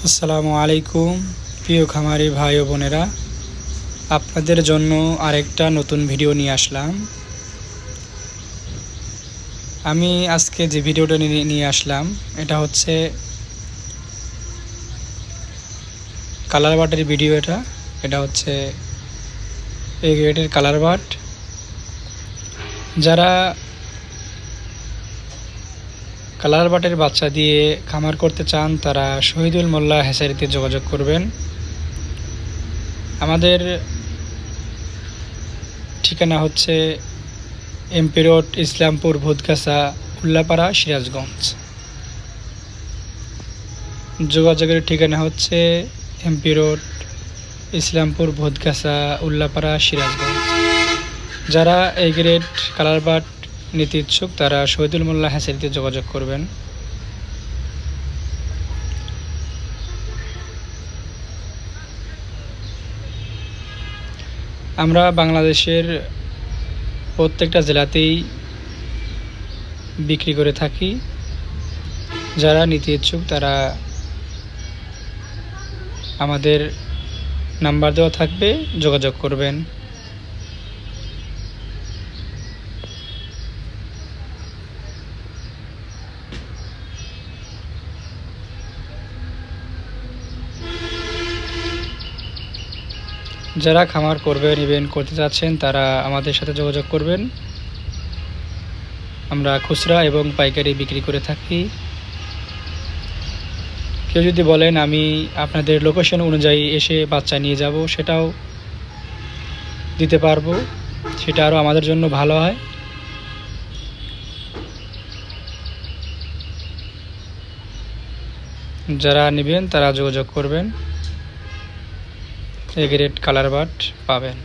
আসসালামু আলাইকুম প্রিয় খামারি ভাই ও বোনেরা, আপনাদের জন্য আরেকটা নতুন ভিডিও নিয়ে আসলাম। আমি আজকে যে ভিডিওটা নিয়ে আসলাম এটা হচ্ছে কালার বাটের ভিডিও। এটা হচ্ছে এই গ্রেডের কালার বাট। যারা কালার বাটের বাচ্চা দিয়ে খামার করতে চান তারা শহীদুল মোল্লা হ্যাচারিতে যোগাযোগ করবেন। আমাদের ঠিকানা হচ্ছে এমপি রোড, ইসলামপুর, ভূতগাছা, উল্লাপাড়া, সিরাজগঞ্জ। যোগাযোগের ঠিকানা হচ্ছে এমপি রোড, ইসলামপুর, ভূতগাছা, উল্লাপাড়া, সিরাজগঞ্জ। যারা এই গ্রেড কালার বাট নিতে ইচ্ছুক তারা শহীদুল মোল্লা হ্যাচারিতে যোগাযোগ করবেন। আমরা বাংলাদেশের প্রত্যেকটা জেলাতেই বিক্রি করে থাকি। যারা নিতে ইচ্ছুক তারা আমাদের নাম্বার দেওয়া থাকবে, যোগাযোগ করবেন। যারা খামার করবেন, ইভেন্ট করতে চাচ্ছেন তারা আমাদের সাথে যোগাযোগ করবেন। আমরা খুচরা এবং পাইকারি বিক্রি করে থাকি। কেউ যদি বলেন আমি আপনাদের লোকেশন অনুযায়ী এসে বাচ্চা নিয়ে যাব, সেটাও দিতে পারবো, সেটা আরও আমাদের জন্য ভালো হয়। যারা নেবেন তারা যোগাযোগ করবেন, এই গ্রেড কালার বাট পাবেন।